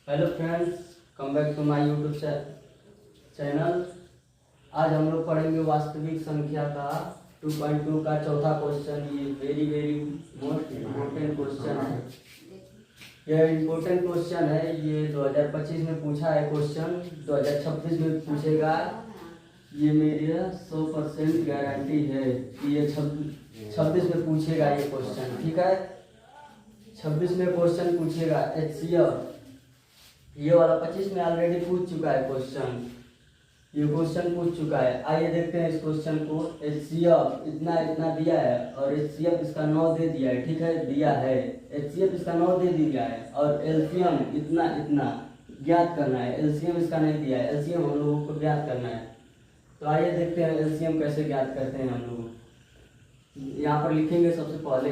Hello friends, come back to my YouTube channel. आज हम लोग पढ़ेंगे वास्तविक संख्या का 2.2 का चौथा क्वेश्चन। ये very very most important question है। यह इम्पोर्टेंट क्वेश्चन है। ये 2025 में पूछा है क्वेश्चन, 2026 में पूछेगा। ये मेरी 100% गारंटी है कि ये 26 में पूछेगा ये क्वेश्चन। ठीक है, 26 में क्वेश्चन पूछेगा HCF। ये वाला 25 में ऑलरेडी पूछ चुका है क्वेश्चन। ये क्वेश्चन पूछ चुका है। आइए देखते हैं इस क्वेश्चन को। HCF इतना इतना दिया है और HCF इसका 9 दे दिया है। ठीक है, दिया है। HCF इसका 9 दे दिया है और LCM इतना इतना ज्ञात करना है। LCM इसका नहीं दिया है, LCM हम लोगों को ज्ञात करना है। तो आइए देखते हैं LCM कैसे ज्ञात करते हैं हम लोग। यहाँ पर लिखेंगे सबसे पहले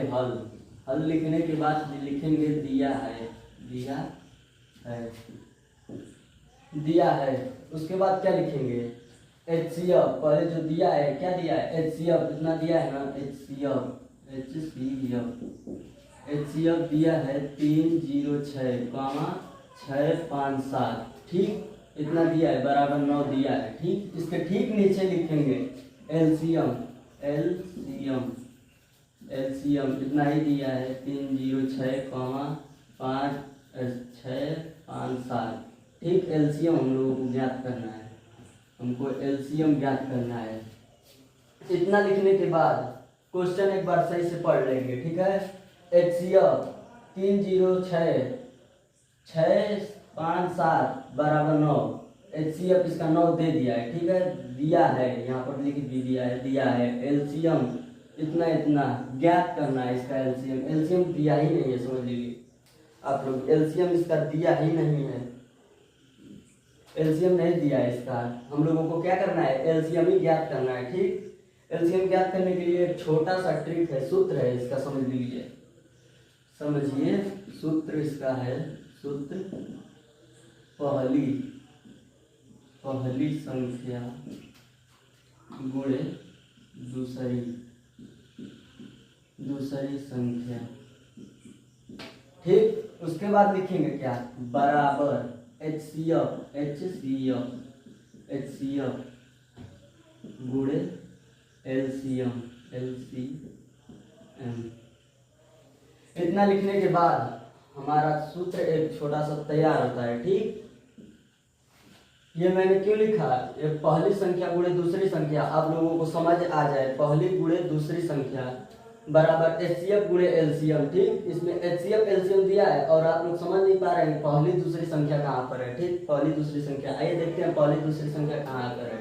हल लिखने के बाद लिखेंगे दिया है। दिया है उसके बाद क्या लिखेंगे? HCF। पहले जो दिया है, क्या दिया है? HCF इतना दिया है ना, HCF दिया है 306,657। ठीक, इतना दिया है बराबर 9 दिया है। ठीक, इसके ठीक नीचे लिखेंगे LCM इतना ही दिया है 306,657। ठीक, LCM हम लोगों को ज्ञात करना है। हमको LCM ज्ञात करना है। इतना लिखने के बाद क्वेश्चन एक बार सही से पढ़ लेंगे। ठीक है, HCF 306,657 बराबर 9। HCF इसका 9 दे दिया है। ठीक है, दिया है, यहाँ पर लिख भी दिया है। LCM इतना इतना ज्ञात करना है इसका। LCM दिया ही नहीं है, समझ लीजिए आप लोग। LCM इसका दिया ही नहीं है, LCM नहीं दिया है इसका। हम लोगों को क्या करना है? LCM ही ज्ञात करना है। ठीक, LCM ज्ञात करने के लिए एक छोटा सा ट्रिक है, सूत्र है इसका, समझ लीजिए। समझिए, सूत्र इसका है। सूत्र पहली संख्या गुणे दूसरी संख्या। ठीक, उसके बाद लिखेंगे क्या? बराबर HCF गुणे LCM। इतना लिखने के बाद हमारा सूत्र एक छोटा सा तैयार होता है। ठीक, ये मैंने क्यों लिखा? ये पहली संख्या गुणे दूसरी संख्या, आप लोगों को समझ आ जाए। पहली गुणे दूसरी संख्या बराबर HCF गुणे LCM। ठीक, इसमें HCF LCM दिया है और आप लोग समझ नहीं पा रहे हैं पहली दूसरी संख्या कहाँ पर है। ठीक, पहली दूसरी संख्या, आइए देखते हैं पहली दूसरी संख्या कहाँ पर है।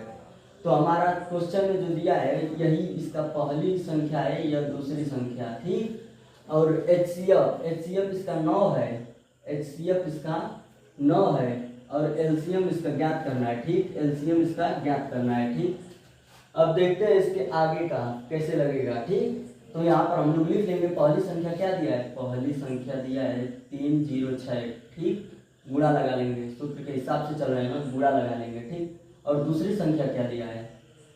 तो हमारा क्वेश्चन में जो दिया है यही इसका पहली संख्या है या दूसरी संख्या। ठीक, और HCF इसका 9 है। HCF इसका 9 है और LCM इसका ज्ञात करना है। ठीक, LCM इसका ज्ञात करना है। ठीक, अब देखते हैं इसके आगे का कैसे लगेगा। ठीक, तो यहाँ पर हम लोग लिख लेंगे पहली संख्या क्या दिया है? पहली संख्या दिया है 306। ठीक, गुणा लगा लेंगे, सूत्र के हिसाब से चल रहे हैं ना, गुणा लगा लेंगे। ठीक, और दूसरी संख्या क्या दिया है?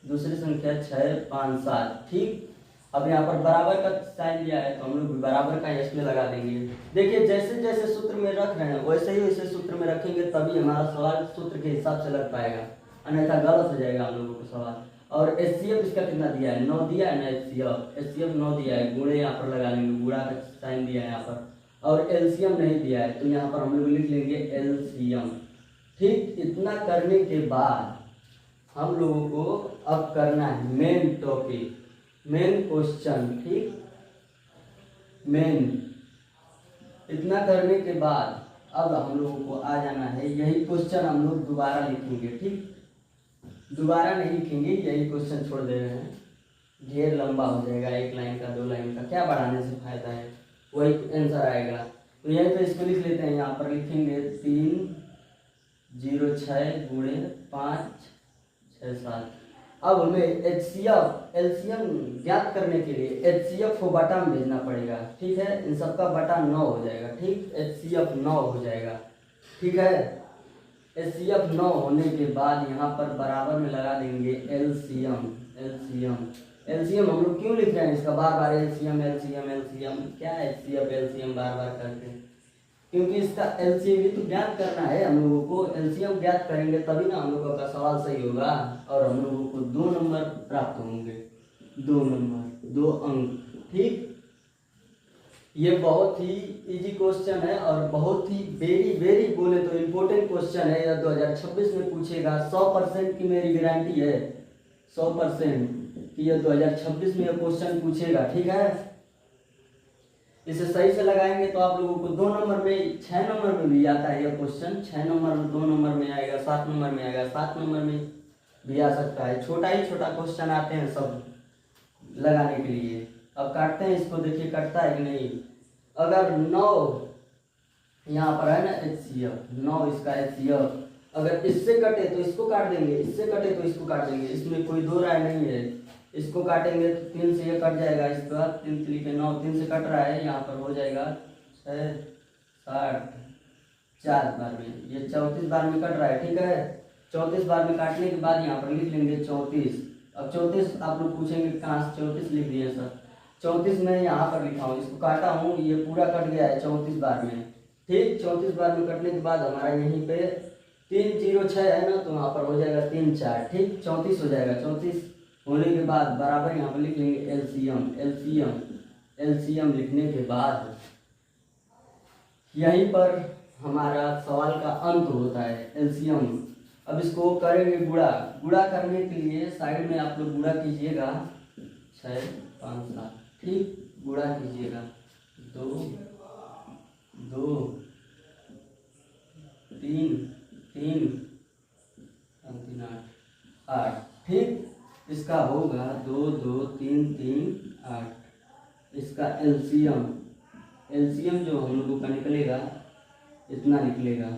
दूसरी संख्या 657। ठीक, अब यहाँ पर बराबर का साइन दिया है तो हम लोग बराबर का इसमें लगा देंगे। देखिए, जैसे जैसे सूत्र में रख रहे हैं वैसे सूत्र में रखेंगे, तभी हमारा सवाल सूत्र के हिसाब से लग पाएगा, अन्यथा गलत हो जाएगा हम लोगों को सवाल। और HCF इसका कितना दिया है? 9 दिया है ना। HCF 9 दिया है, गुणे यहाँ पर लगा लेंगे, गुणा का साइन दिया है यहाँ पर। और LCM नहीं दिया है तो यहाँ पर हम लोग लिख लेंगे LCM। ठीक, इतना करने के बाद हम लोगों को अब करना है मेन टॉपिक, मेन क्वेश्चन। ठीक, इतना करने के बाद अब हम लोगों को आ जाना है। यही क्वेश्चन हम लोग दोबारा लिखेंगे। ठीक, दोबारा नहीं लिखेंगे, यही क्वेश्चन छोड़ दे रहे हैं, ढेर लंबा हो जाएगा, 1 लाइन का 2 लाइन का, क्या बढ़ाने से फायदा है, वही आंसर आएगा। तो यहीं पे इसको लिख लेते हैं। यहाँ पर लिखेंगे 306 गुणे 567। अब हमें HCF LCM ज्ञात करने के लिए HCF को बटा में भेजना पड़ेगा। ठीक है, इन सबका बटा 9 हो जाएगा। ठीक, HCF 9 हो जाएगा। ठीक है, HCF 9 होने के बाद यहाँ पर बराबर में लगा देंगे LCM। हम लोग क्यों लिख रहे हैं इसका बार बार? LCM क्या है? HCF LCM बार बार करके क्योंकि इसका एलसीएम भी तो ज्ञात करना है हम लोगों को। एलसीएम ज्ञात करेंगे तभी ना हम लोगों का सवाल सही होगा और हम लोगों को 2 नंबर प्राप्त होंगे। 2 नंबर 2 अंक। ठीक, ये बहुत ही इजी क्वेश्चन है और बहुत ही वेरी वेरी बोले तो इम्पोर्टेंट क्वेश्चन है। यह 2026 में पूछेगा। 100% की मेरी गारंटी है, 100% कि यह 2026 में यह क्वेश्चन पूछेगा। ठीक है, इसे सही से लगाएंगे तो आप लोगों को 2 नंबर में, 6 नंबर में भी आता है यह क्वेश्चन। 6 नंबर में, 2 नंबर में आएगा, 7 नंबर में आएगा, 7 नंबर में भी आ सकता है। छोटा ही छोटा क्वेश्चन आते हैं सब लगाने के लिए। अब काटते हैं इसको, देखिए कटता है कि नहीं। अगर 9 यहाँ पर है ना HCF, 9 इसका HCF, अगर इससे कटे तो इसको काट देंगे, इससे कटे तो इसको काट देंगे, इसमें कोई दो राय नहीं है। इसको काटेंगे तो 3 से ये कट जाएगा, इसका 3 3 9, 3 से कट रहा है, यहाँ पर हो जाएगा 6 60 4 बार में, ये 34 बार में कट रहा है। ठीक है, 34 बार में काटने के बाद यहाँ पर लिख लेंगे 34। अब 34 आप लोग पूछेंगे कहाँ से 34 लिख दिए सर। 34 में यहाँ पर लिखा हूँ, इसको काटा हूँ, ये पूरा कट गया है 34 बार में। ठीक, 34 बार में कटने के बाद हमारा यहीं पे 306 है ना, तो यहाँ पर हो जाएगा 3 4। ठीक, 34 हो जाएगा। 34 होने के बाद बराबर यहाँ पर लिख लेंगे एलसीएम। एलसीएम एलसीएम लिखने के बाद यहीं पर हमारा सवाल का अंत होता है, एलसीएम। अब इसको करेंगे गुणा। गुणा करने के लिए साइड में आप लोग गुणा कीजिएगा, 6 5 7। ठीक, गुणा कीजिएगा, 2 2 3 3 3 8 8। ठीक, इसका होगा 2 2 3 3 8। इसका एलसीएम, एलसीएम जो हम लोगों का निकलेगा इतना निकलेगा।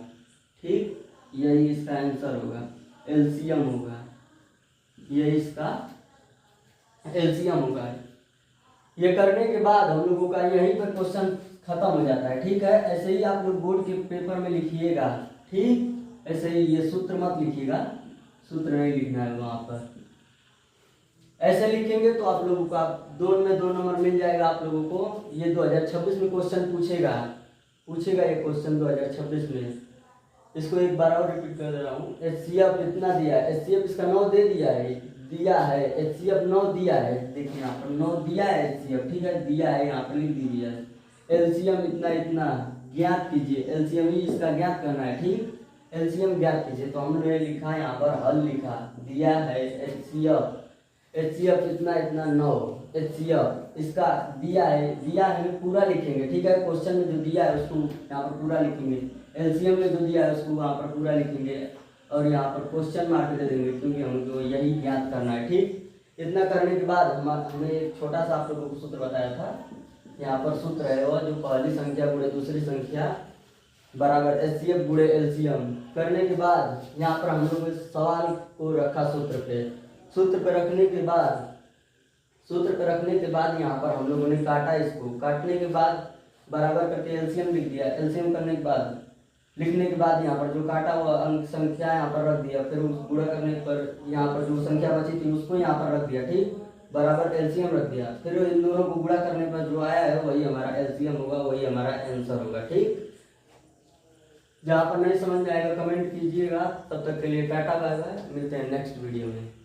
ठीक, यही इसका आंसर होगा, एलसीएम होगा, ये इसका एलसीएम होगा। ये करने के बाद हम लोगों का यहीं पर क्वेश्चन खत्म हो जाता है। ठीक है, ऐसे ही आप लोग बोर्ड के पेपर में लिखिएगा। ठीक, ऐसे ही ये सूत्र मत लिखिएगा, सूत्र नहीं लिखना है वहाँ पर। ऐसे लिखेंगे तो आप लोगों का 2 में 2 नंबर मिल जाएगा आप लोगों को। ये 2026 में क्वेश्चन पूछेगा ये क्वेश्चन 2026 में। इसको एक बार और रिपीट कर दे रहा हूँ। HCF इतना दिया है, HCF इसका 9 दे दिया है, HCF 9 दिया है। देखिए यहाँ पर 9 दिया है HCF। ठीक है, दिया है, यहाँ पर लिख दीजिए। एलसीएम इतना इतना ज्ञात कीजिए, एलसीएम ही इसका ज्ञात करना है। ठीक, एलसीएम ज्ञात कीजिए, तो हमने लिखा यहाँ पर हल लिखा, दिया है HCF इतना इतना 9। HCF इसका दिया है पूरा लिखेंगे। ठीक है, क्वेश्चन में जो दिया है उसको यहाँ पर पूरा लिखेंगे, एलसीएम में जो दिया है उसको वहाँ पर पूरा लिखेंगे और यहाँ पर क्वेश्चन मार्क दे देंगे, क्योंकि हमको यही ज्ञात करना है। ठीक, इतना करने के बाद हमें एक छोटा सा आप लोगों को सूत्र बताया था। यहाँ पर सूत्र है वो जो पहली संख्या गुणे दूसरी संख्या बराबर HCF गुणे एलसीएम। करने के बाद यहाँ पर हम लोग सवाल को रखा सूत्र पे रखने के बाद यहाँ पर हम लोगों ने काटा इसको। काटने के बाद बराबर करके एलसीएम लिख दिया। एलसीएम करने के बाद लिखने के बाद यहाँ पर जो काटा हुआ अंक संख्या यहाँ पर रख दिया। फिर उस गुणा करने पर यहाँ पर जो संख्या बची थी उसको यहाँ पर रख दिया। ठीक, बराबर एलसीएम रख दिया। फिर इन दोनों को गुणा करने पर जो आया है वही हमारा एलसीएम होगा, वही हमारा आंसर होगा। ठीक, जहाँ पर नहीं समझ में आएगा कमेंट कीजिएगा। तब तक के लिए टाटा बाय बाय, मिलते हैं नेक्स्ट वीडियो में।